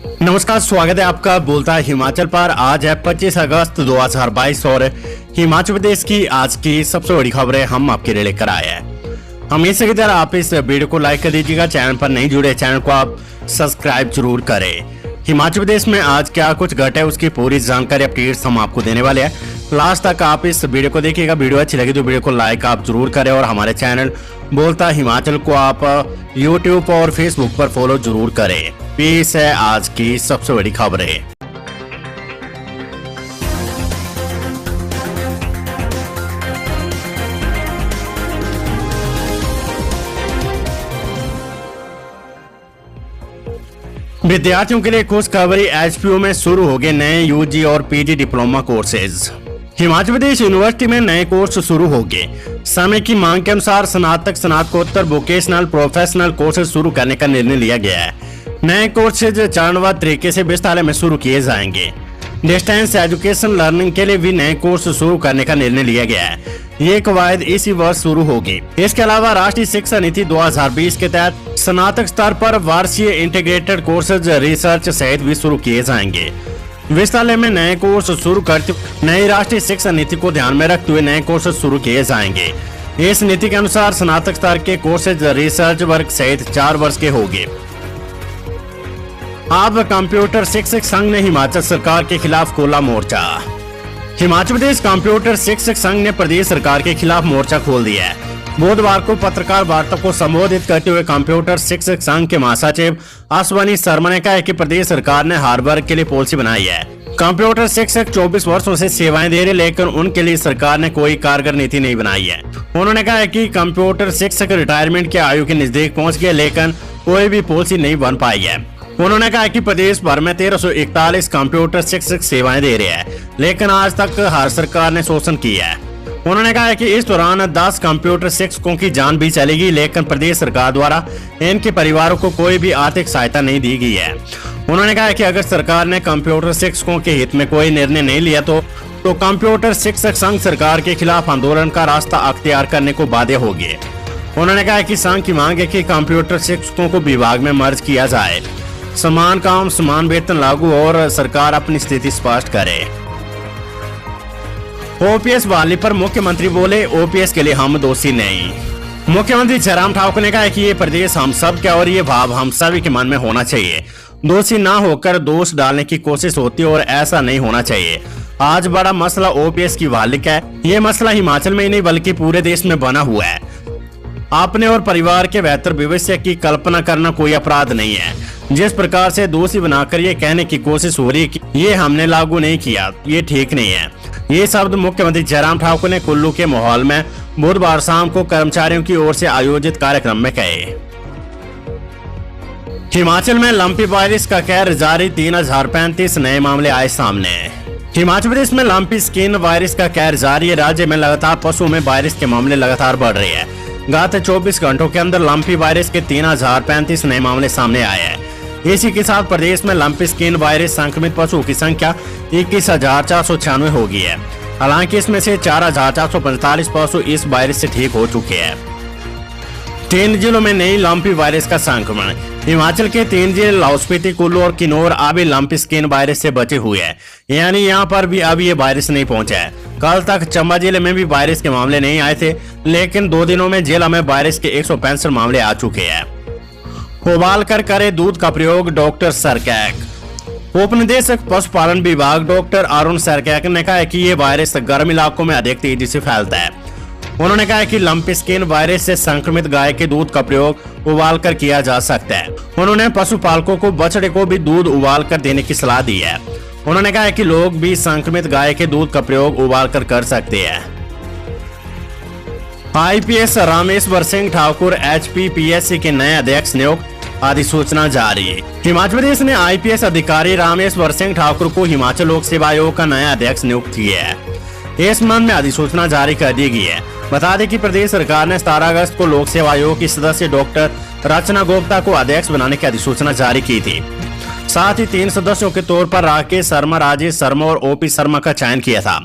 नमस्कार, स्वागत है आपका बोलता है हिमाचल पर। आज है 25 अगस्त 2022 और हिमाचल प्रदेश की आज की सबसे बड़ी खबरें हम आपके लिए लेकर आए हैं। हमेशा की तरह आप इस वीडियो को लाइक कर दीजिएगा। चैनल पर नहीं जुड़े चैनल को आप सब्सक्राइब जरूर करें। हिमाचल प्रदेश में आज क्या कुछ घटे उसकी पूरी जानकारी अपडेट्स हम आपको देने वाले हैं। लास्ट तक आप इस वीडियो को देखिएगा। वीडियो अच्छी लगी तो वीडियो को लाइक आप जरूर करें और हमारे चैनल बोलता हिमाचल को आप यूट्यूब और फेसबुक पर फॉलो जरूर करें। पेश है आज की सबसे बड़ी खबरें। विद्यार्थियों के लिए खुशखबरी, एचपीयू में शुरू हो गए नए यूजी और PG diploma courses. Himachal Pradesh university में नए कोर्स शुरू हो गए। समय की मांग के अनुसार स्नातक, स्नातकोत्तर, वोकेशनल, प्रोफेशनल कोर्सेज शुरू करने का निर्णय लिया गया है। नए कोर्सेज चरणबद्ध तरीके से विस्तार में शुरू किए जाएंगे। डिस्टेंस एजुकेशन लर्निंग के लिए भी नए कोर्स शुरू करने का निर्णय लिया गया है। ये कवायद इसी वर्ष शुरू होगी। इसके अलावा राष्ट्रीय शिक्षा नीति 2020 के तहत स्नातक स्तर पर वार्षिक इंटीग्रेटेड कोर्सेज, रिसर्च सहित भी शुरू किए जाएंगे। विस्तार में नए कोर्स शुरू करते नई राष्ट्रीय शिक्षा नीति को ध्यान में रखते हुए नए कोर्स शुरू किए जाएंगे। इस नीति के अनुसार स्नातक स्तर के कोर्सेज रिसर्च वर्ग सहित 4 वर्ष के होंगे। अब कंप्यूटर शिक्षक संघ ने हिमाचल सरकार के खिलाफ खोला मोर्चा। हिमाचल प्रदेश कंप्यूटर शिक्षक संघ ने प्रदेश सरकार के खिलाफ मोर्चा खोल दिया है। बुधवार को पत्रकार वार्ता को संबोधित करते हुए कंप्यूटर शिक्षक संघ के महासचिव अश्वनी शर्मा ने कहा कि प्रदेश सरकार ने हर वर्ग के लिए पॉलिसी बनाई है। कंप्यूटर शिक्षक 24 वर्षों से सेवाएं दे रहे, लेकिन उनके लिए सरकार ने कोई कारगर नीति नहीं बनाई है। उन्होंने कहा है कि कंप्यूटर शिक्षक रिटायरमेंट के आयु के नजदीक पहुँच गए, लेकिन कोई भी पॉलिसी नहीं बन पाई है। उन्होंने कहा कि प्रदेश भर में 1341 कंप्यूटर शिक्षक सेवाएं दे रहे हैं, लेकिन आज तक हर सरकार ने शोषण किया है। उन्होंने कहा कि इस दौरान 10 कंप्यूटर शिक्षकों की जान भी चलेगी, लेकिन प्रदेश सरकार द्वारा इनके परिवारों को कोई भी आर्थिक सहायता नहीं दी गई है। उन्होंने कहा कि अगर सरकार ने कंप्यूटर शिक्षकों के हित में कोई निर्णय नहीं लिया तो कंप्यूटर शिक्षक संघ सरकार के खिलाफ आंदोलन का रास्ता अख्तियार करने को बाध्य होगी। उन्होंने कहा कि संघ की मांग है कि कंप्यूटर शिक्षकों को विभाग में मर्ज किया जाए, समान काम समान वेतन लागू और सरकार अपनी स्थिति स्पष्ट करे। ओपीएस बहाली पर मुख्यमंत्री बोले, ओपीएस के लिए हम दोषी नहीं। मुख्यमंत्री जयराम ठाकुर ने कहा कि ये प्रदेश हम सब का और ये भाव हम सभी के मन में होना चाहिए। दोषी ना होकर दोष डालने की कोशिश होती है और ऐसा नहीं होना चाहिए। आज बड़ा मसला ओपीएस की बहाली का है। ये मसला हिमाचल में ही नहीं बल्कि पूरे देश में बना हुआ है। अपने और परिवार के बेहतर भविष्य की कल्पना करना कोई अपराध नहीं है। जिस प्रकार से दोषी बनाकर ये कहने की कोशिश हो रही है कि ये हमने लागू नहीं किया, ये ठीक नहीं है। ये शब्द मुख्यमंत्री जयराम ठाकुर ने कुल्लू के माहौल में बुधवार शाम को कर्मचारियों की ओर से आयोजित कार्यक्रम में कहे। हिमाचल में लंपी वायरस का कहर जारी, 3035 नए मामले आए सामने। हिमाचल प्रदेश में लंपी स्किन वायरस का कहर जारी है। राज्य में लगातार पशुओं में वायरस के मामले लगातार बढ़ रहे हैं। गत 24 घंटों के अंदर लंपी वायरस के 3035 नए मामले सामने आए हैं। इसी के साथ प्रदेश में लंपी स्किन वायरस संक्रमित पशुओं की संख्या 21,496 हो गई है। हालांकि इसमें से 4,445 पशु इस वायरस से ठीक हो चुके हैं। 3 जिलों में नई लंपी वायरस का संक्रमण। हिमाचल के 3 जिले लाहौल स्पीति, कुल्लू और किन्नौर अभी लंपी स्किन वायरस से बचे हुए हैं, यानी यहाँ पर भी अभी ये वायरस नहीं पहुंचा है। कल तक चंबा जिले में भी वायरस के मामले नहीं आए थे, लेकिन 2 दिनों में जिला में वायरस के 165 मामले आ चुके हैं। उबाल कर करे दूध का प्रयोग, डॉक्टर सरकैक। उप निदेशक पशुपालन विभाग डॉक्टर अरुण सरकैक ने कहा कि ये वायरस गर्म इलाकों में अधिक तेजी से फैलता है। उन्होंने कहा कि लंपी स्किन वायरस से संक्रमित गाय के दूध का प्रयोग उबाल कर किया जा सकता है। उन्होंने पशुपालकों को बछड़े को भी दूध उबाल कर देने की सलाह दी है। उन्होंने कहा कि लोग भी संक्रमित गाय के दूध का प्रयोग उबाल कर सकते हैं। आईपीएस रामेश्वर सिंह ठाकुर एचपीपीएससी के नए अध्यक्ष नियुक्त, अधिसूचना जारी। हिमाचल प्रदेश ने आईपीएस अधिकारी रामेश्वर सिंह ठाकुर को हिमाचल लोक सेवा आयोग का नया अध्यक्ष नियुक्त किया है। इस संबंध में अधिसूचना जारी कर दी गई है। बता दें कि प्रदेश सरकार ने 17 अगस्त को लोक सेवा आयोग की सदस्य डॉक्टर रचना गुप्ता को अध्यक्ष बनाने की अधिसूचना जारी की थी। साथ ही 3 सदस्यों के तौर पर राकेश शर्मा, राजेश शर्मा और ओपी शर्मा का चयन किया था।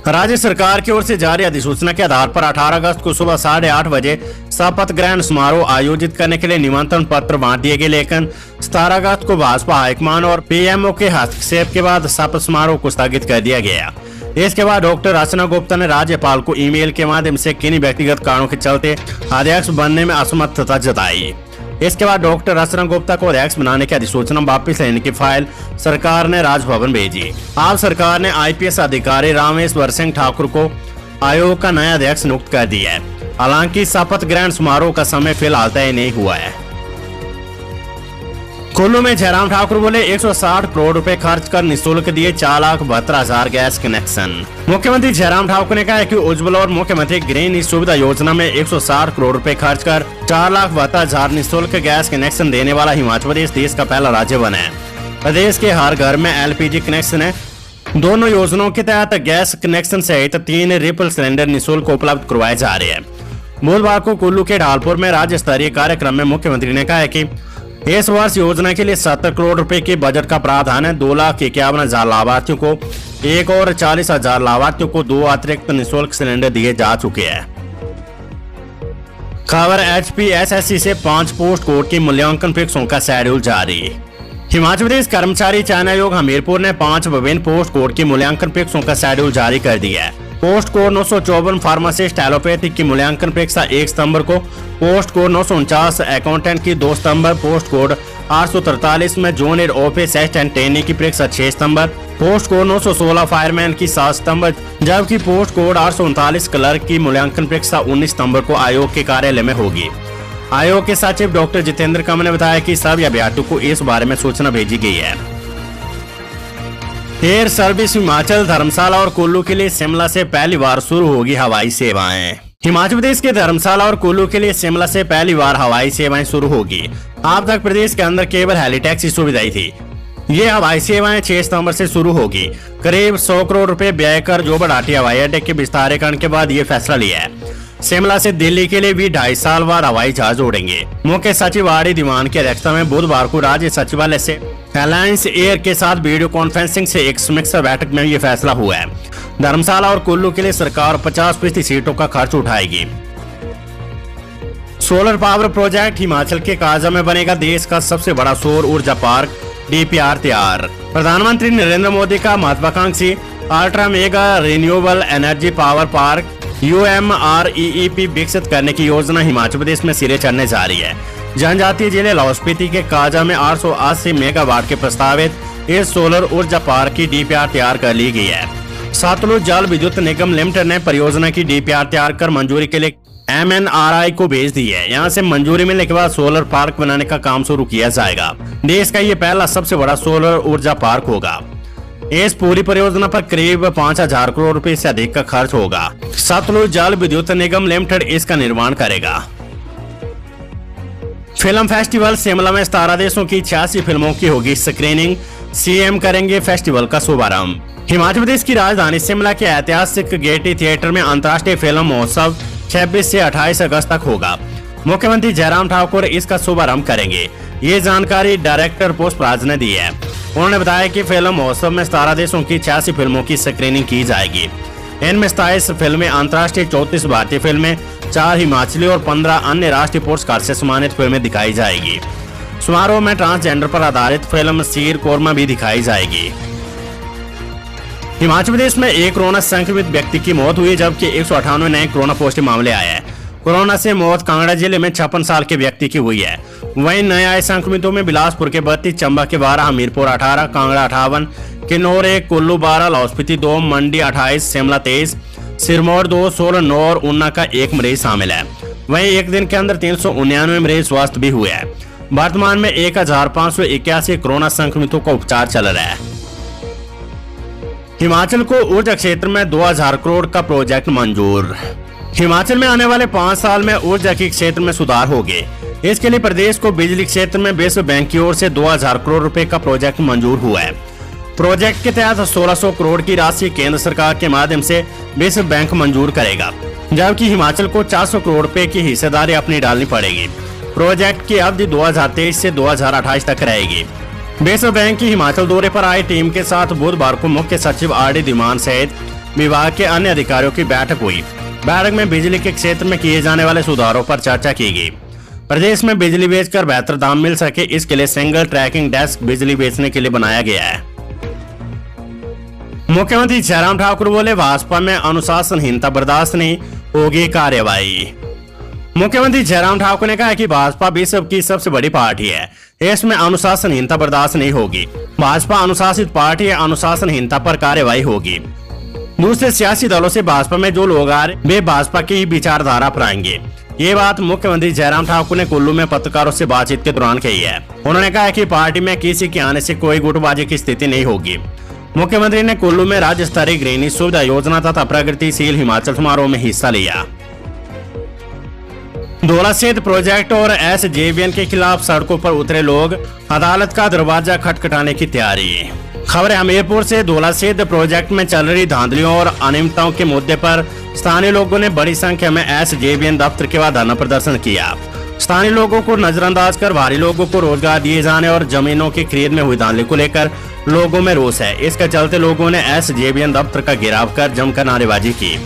राज्य सरकार की ओर से जारी अधिसूचना के आधार पर 18 अगस्त को सुबह 8:30 बजे शपथ ग्रहण समारोह आयोजित करने के लिए निमंत्रण पत्र बांट दिए गए, लेकिन 17 अगस्त को भाजपा हाईकमान और पीएमओ के हस्तक्षेप के बाद शपथ समारोह को स्थगित कर दिया गया। इसके बाद डॉक्टर रचना गुप्ता ने राज्यपाल को ईमेल के माध्यम से किन्हीं व्यक्तिगत कारणों के चलते अध्यक्ष बनने में असमर्थता जताई। इसके बाद डॉक्टर रचना गुप्ता को अध्यक्ष बनाने की अधिसूचना वापस लेने की फाइल सरकार ने राजभवन भेजी। अब सरकार ने आईपीएस अधिकारी रामेश्वर सिंह ठाकुर को आयोग का नया अध्यक्ष नियुक्त कर दिया है। हालांकि शपथ ग्रहण समारोह का समय फिलहाल तय नहीं हुआ है। कुल्लू में जयराम ठाकुर बोले 160 करोड़ रुपए खर्च कर निःशुल्क दिए 4,72,000 गैस कनेक्शन। मुख्यमंत्री जयराम ठाकुर ने कहा है कि उज्ज्वला और मुख्यमंत्री गृह सुविधा योजना में 160 करोड़ रुपए खर्च कर 4,72,000 निःशुल्क गैस कनेक्शन देने वाला हिमाचल प्रदेश देश का पहला राज्य बना है। प्रदेश के हर घर में LPG कनेक्शन है। दोनों योजनाओं के तहत गैस कनेक्शन सहित 3 रिफिल सिलेंडर निःशुल्क उपलब्ध करवाए जा रहे हैं। बुधवार को कुल्लू के ढालपुर में राज्य स्तरीय कार्यक्रम में मुख्यमंत्री ने कहा है कि इस वर्ष योजना के लिए 70 करोड़ रुपए के बजट का प्रावधान है। 2,51,000 लाभार्थियों को 1 और 40,000 लाभार्थियों को 2 अतिरिक्त निःशुल्क सिलेंडर दिए जा चुके हैं। खबर HPSSC से 5 पोस्ट कोड की मूल्यांकन परीक्षाओं का शेड्यूल जारी। हिमाचल प्रदेश कर्मचारी चयन आयोग हमीरपुर ने 5 विभिन्न पोस्ट कोड की मूल्यांकन परीक्षाओं का शेड्यूल जारी कर दिया है। पोस्ट कोड 954 फार्मासिस्ट एलोपैथिक की मूल्यांकन परीक्षा 1 सितंबर को, पोस्ट कोड 949 अकाउंटेंट की 2 सितंबर, पोस्ट कोड 843 में जूनियर ऑफिस असिस्टेंट ट्रेनी की परीक्षा 6 सितंबर, पोस्ट कोड 916 फायरमैन की 7 सितंबर, जबकि पोस्ट कोड 839 क्लर्क की मूल्यांकन परीक्षा 19 सितंबर को आयोग के कार्यालय में होगी। आयोग के सचिव डॉक्टर जितेंद्र कमल ने बताया कि सभी अभ्यर्थियों को इस बारे में सूचना भेजी गई है। एयर सर्विस हिमाचल, धर्मशाला और कुल्लू के लिए शिमला से पहली बार शुरू होगी हवाई सेवाएं। हिमाचल प्रदेश के धर्मशाला और कुल्लू के लिए शिमला से पहली बार हवाई सेवाएं शुरू होगी। अब तक प्रदेश के अंदर केवल हेलीटैक्सी सुविधाएं थी। ये हवाई सेवाएं 6 सितंबर से शुरू होगी। करीब 100 करोड़ रुपए व्यय कर जोबड़ाटी हवाई अड्डे के विस्तारीकरण के बाद ये फैसला लिया है। शिमला से दिल्ली के लिए भी 2.5 साल बाद हवाई जहाज उड़ेंगे। मुख्य सचिव आर.डी. दीवान की अध्यक्षता में बुधवार को राज्य सचिवालय से अलायंस एयर के साथ वीडियो कॉन्फ्रेंसिंग से एक समीक्षा बैठक में ये फैसला हुआ है। धर्मशाला और कुल्लू के लिए सरकार 50% सीटों का खर्च उठाएगी। सोलर पावर प्रोजेक्ट हिमाचल के काजा में बनेगा देश का सबसे बड़ा सौर ऊर्जा पार्क, DPR तैयार। प्रधानमंत्री नरेंद्र मोदी का महत्वाकांक्षी ultra mega renewable energy power park UMREEP विकसित करने की योजना हिमाचल प्रदेश में सिरे चढ़ने जा रही है। जनजातीय जिले लाहौल स्पीति के काजा में 880 मेगावाट के प्रस्तावित इस सोलर ऊर्जा पार्क की DPR तैयार कर ली गई है। सतलुज जल विद्युत निगम लिमिटेड ने परियोजना की DPR तैयार कर मंजूरी के लिए MNRI को भेज दी है। यहां से मंजूरी मिलने के बाद सोलर पार्क बनाने का काम शुरू किया जाएगा। देश का ये पहला सबसे बड़ा सोलर ऊर्जा पार्क होगा। इस पूरी परियोजना पर करीब 5,000 करोड़ रुपए से अधिक का खर्च होगा। सतलुज जल विद्युत निगम लिमिटेड इसका निर्माण करेगा। फिल्म फेस्टिवल शिमला में 17 देशों की 86 फिल्मों की होगी स्क्रीनिंग। CM करेंगे फेस्टिवल का शुभारंभ। हिमाचल प्रदेश की राजधानी शिमला के ऐतिहासिक गेयटी थिएटर में अंतर्राष्ट्रीय फिल्म महोत्सव 26 से 28 अगस्त तक होगा। मुख्यमंत्री जयराम ठाकुर इसका शुभारंभ करेंगे। ये जानकारी डायरेक्टर पुष्पराज ने दी है। उन्होंने बताया कि फिल्म महोत्सव में 17 देशों की 86 फिल्मों की स्क्रीनिंग की जाएगी। इनमें 27 फिल्में अंतर्राष्ट्रीय, 34 भारतीय फिल्में, 4 हिमाचली और 15 अन्य राष्ट्रीय पुरस्कार से सम्मानित फिल्में दिखाई जाएगी। समारोह में ट्रांसजेंडर पर आधारित फिल्म शीर कोरमा भी दिखाई जाएगी। हिमाचल प्रदेश में एक कोरोना संक्रमित व्यक्ति की मौत हुई, जबकि 198 नए कोरोना पॉजिटिव मामले आए हैं। कोरोना से मौत कांगड़ा जिले में 56 साल के व्यक्ति की हुई है। वहीं नए आए संक्रमितों में बिलासपुर के 32, चंबा के 12, हमीरपुर 18, कांगड़ा 58, किन्नौर 1, कुल्लू 12, लाहौल स्पीति 2, मंडी 28, शिमला 23, सिरमौर 2, सोलन 9 और ऊना का 1 मरीज शामिल है। वहीं एक दिन के अंदर 399 मरीज स्वस्थ भी हुए हैं। वर्तमान में 1,581 कोरोना संक्रमितों का उपचार चल रहा है। हिमाचल को ऊर्जा क्षेत्र में 2,000 करोड़ का प्रोजेक्ट मंजूर। हिमाचल में आने वाले 5 साल में ऊर्जा के क्षेत्र में सुधार होंगे। इसके लिए प्रदेश को बिजली क्षेत्र में विश्व बैंक की ओर से 2,000 करोड़ रुपए का प्रोजेक्ट मंजूर हुआ है। प्रोजेक्ट के तहत 1,600 करोड़ की राशि केंद्र सरकार के माध्यम से विश्व बैंक मंजूर करेगा, जबकि हिमाचल को 400 करोड़ रुपए की हिस्सेदारी अपनी डालनी पड़ेगी। प्रोजेक्ट की अवधि 2023 से 2028 तक रहेगी। विश्व बैंक की हिमाचल दौरे पर आई टीम के साथ बुधवार को मुख्य सचिव आर.डी. दीवान सहित विभाग के अन्य अधिकारियों की बैठक हुई। बैठक में बिजली के क्षेत्र में किए जाने वाले सुधारों पर चर्चा की गई। प्रदेश में बिजली बेचकर बेहतर दाम मिल सके, इसके लिए सिंगल ट्रैकिंग डेस्क बिजली बेचने के लिए बनाया गया है। मुख्यमंत्री जयराम ठाकुर बोले, भाजपा में अनुशासनहीनता बर्दाश्त नहीं होगी, कार्रवाई। मुख्यमंत्री जयराम ठाकुर ने कहा कि भाजपा विश्व की सबसे बड़ी पार्टी है, इसमें अनुशासनहीनता बर्दाश्त नहीं होगी। भाजपा अनुशासित पार्टी है, अनुशासनहीनता पर कार्रवाई होगी। दूसरे सियासी दलों से भाजपा में जो लोग आ रहे वे भाजपा की ही विचारधारा अपनाएंगे। ये बात मुख्यमंत्री जयराम ठाकुर ने कुल्लू में पत्रकारों से बातचीत के दौरान कही है। उन्होंने कहा कि पार्टी में किसी के आने से कोई गुटबाजी की स्थिति नहीं होगी। मुख्यमंत्री ने कुल्लू में राज्य स्तरीय गृहिणी सुविधा योजना तथा प्रगतिशील हिमाचल समारोह में हिस्सा लिया। धौला स्थित प्रोजेक्ट और SJVN के खिलाफ सड़कों पर उतरे लोग, अदालत का दरवाजा खटखटाने की तैयारी। खबर हमीरपुर से। धौला स्थित प्रोजेक्ट में चल रही धांधलियों और अनियमितताओं के मुद्दे पर स्थानीय लोगों ने बड़ी संख्या में SJVN दफ्तर के बाद धरना प्रदर्शन किया। स्थानीय लोगों को नजरअंदाज कर भारी लोगों को रोजगार दिए जाने और जमीनों की खरीद में हुई धांधली को लेकर लोगों में रोष है। इसके चलते लोगों ने SJVN दफ्तर का घेराव कर जमकर नारेबाजी की।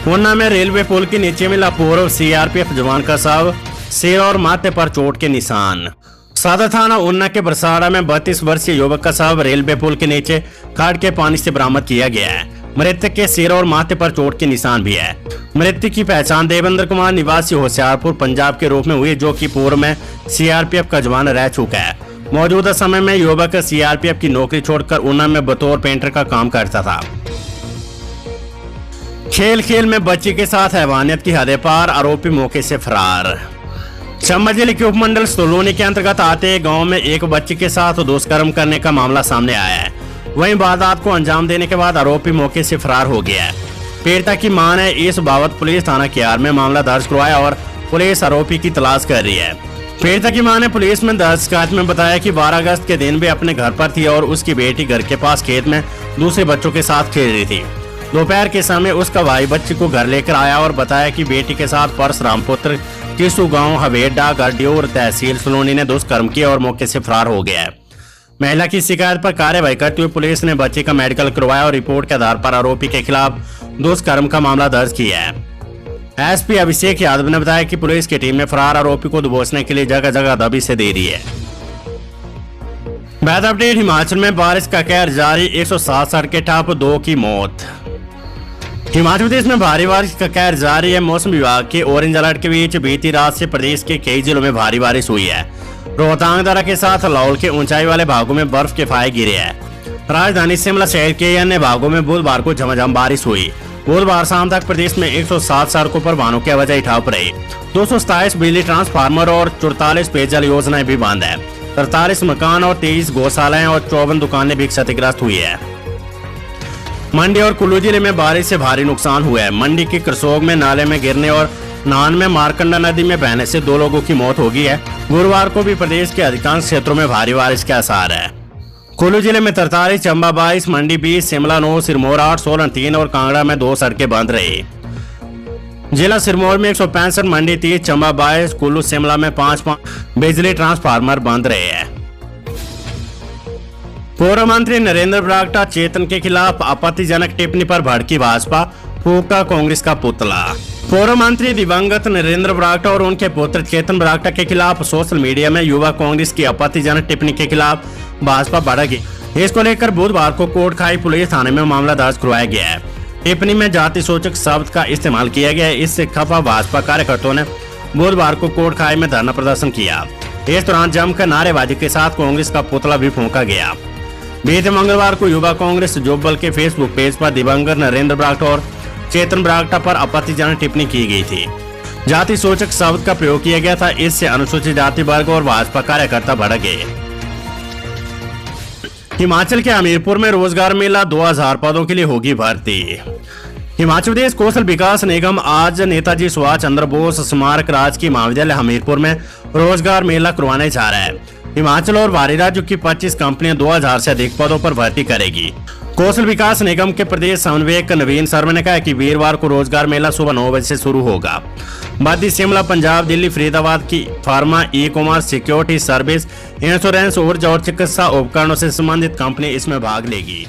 ऊना में रेलवे पुल के नीचे मिला पूर्व CRPF जवान का शव, सिर और माथे पर चोट के निशान। सदर थाना ऊना के बरसाड़ा में 32 वर्षीय युवक का शव रेलवे पुल के नीचे खाड़ के पानी से बरामद किया गया है। मृतक के सिर और माथे पर चोट के निशान भी है। मृतक की पहचान देवेंद्र कुमार निवासी होशियारपुर पंजाब के रूप में हुई, जो कि पूर्व में CRPF का जवान रह चुका है। मौजूदा समय में युवक CRPF की नौकरी छोड़कर ऊना में बतौर पेंटर का काम करता था। खेल खेल में बच्ची के साथ हैवानियत की हदें पार, आरोपी मौके से फरार। चंबा जिले के उपमंडल सोलोनी के अंतर्गत आते गांव में एक बच्ची के साथ दुष्कर्म करने का मामला सामने आया है। वहीं वारदात को अंजाम देने के बाद आरोपी मौके से फरार हो गया है। पीड़िता की मां ने इस बाबत पुलिस थाना कियार में मामला दर्ज करवाया और पुलिस आरोपी की तलाश कर रही है। पीड़िता की मां ने पुलिस में दर्ज शिकायत में बताया कि 12 अगस्त के दिन भी अपने घर पर थी और उसकी बेटी घर के पास खेत में दूसरे बच्चों के साथ खेल रही थी। दोपहर के समय उसका भाई बच्ची को घर लेकर आया और बताया कि बेटी के साथ परशुराम पुत्र किसू गांव हवेड़ा गढ़ड्योर तहसील सोलोनी ने दुष्कर्म किया और मौके से फरार हो गया। महिला की शिकायत पर कार्रवाई करते हुए पुलिस ने बच्चे का मेडिकल करवाया और रिपोर्ट के आधार पर आरोपी के खिलाफ दुष्कर्म का मामला दर्ज किया है। SP अभिषेक यादव ने बताया कि पुलिस की टीम ने फरार आरोपी को दबोचने के लिए जगह जगह दबी से दे रही है। बेहद अपडेट। हिमाचल में बारिश का कहर जारी, 107 सड़कें ठप, 2 की मौत। हिमाचल प्रदेश में भारी बारिश का कहर जारी है। मौसम विभाग के ऑरेंज अलर्ट के बीच बीती रात से प्रदेश के कई जिलों में भारी बारिश हुई है। रोहतांग दर्रा के साथ लाहौल के ऊंचाई वाले भागों में बर्फ के फाहे गिरे हैं। राजधानी शिमला शहर के अन्य भागों में बुधवार को झमाझम बारिश हुई। बुधवार शाम तक प्रदेश में 107 सड़कों पर वाहनों की आवाजाही ठप रही। 227 बिजली ट्रांसफार्मर और 44 पेयजल योजनाएं भी बंद है। 43 मकान और 23 गौशालाएं और 54 दुकानें भी क्षतिग्रस्त हुई है। मंडी और कुल्लू जिले में बारिश से भारी नुकसान हुआ है। मंडी के करसोग में नाले में गिरने और नाहन में मारकंडा नदी में बहने से 2 लोगों की मौत हो गई है। गुरुवार को भी प्रदेश के अधिकांश क्षेत्रों में भारी बारिश के आसार है। कुल्लू जिले में 43, चंबा 22, मंडी 20, शिमला 9, सिरमौर 8, सोलन 3 और कांगड़ा में 2 सड़कें बंद रही। जिला सिरमौर में 165, मंडी 30, चंबा 22, कुल्लू शिमला में 5 बिजली ट्रांसफार्मर बंद रहे हैं। पूर्व मंत्री नरेंद्र बरागटा चेतन के खिलाफ आपत्तिजनक टिप्पणी पर भड़की भाजपा, फूका कांग्रेस का पुतला। पूर्व मंत्री दिवंगत नरेंद्र बरागटा और उनके पुत्र चेतन बरागटा के खिलाफ सोशल मीडिया में युवा कांग्रेस की आपत्तिजनक टिप्पणी के खिलाफ भाजपा भड़की। इसको लेकर बुधवार को कोटखाई पुलिस थाने में मामला दर्ज करवाया गया है। टिप्पणी में जाति सूचक शब्द का इस्तेमाल किया गया है। इससे खफा भाजपा कार्यकर्ताओं ने बुधवार को कोटखाई में धरना प्रदर्शन किया। इस दौरान जमकर नारेबाजी के साथ कांग्रेस का पुतला भी फूंका गया। बीते मंगलवार को युवा कांग्रेस जोबल के फेसबुक पेज पर दिवंगत नरेंद्र बरागटा और चेतन बरागटा पर आपत्तिजनक टिप्पणी की गई थी। जाति सूचक शब्द का प्रयोग किया गया था। इससे अनुसूचित जाति वर्ग और भाजपा कार्यकर्ता भड़क गए। हिमाचल के हमीरपुर में रोजगार मेला, 2000 पदों के लिए होगी भर्ती। हिमाचल प्रदेश कौशल विकास निगम आज नेताजी सुभाष चंद्र बोस स्मारक राजकीय महाविद्यालय हमीरपुर में रोजगार मेला करवाने जा रहा है। हिमाचल और बाहरी राज्यों की 25 कंपनियां 2000 से अधिक पदों पर भर्ती करेगी। कौशल विकास निगम के प्रदेश समन्वयक नवीन शर्मा ने कहा कि वीरवार को रोजगार मेला सुबह 9 बजे से शुरू होगा। बादी शिमला, पंजाब, दिल्ली, फरीदाबाद की pharma, e commerce, security service, insurance, ऊर्जा और चिकित्सा उपकरणों से संबंधित कंपनी इसमें भाग लेगी।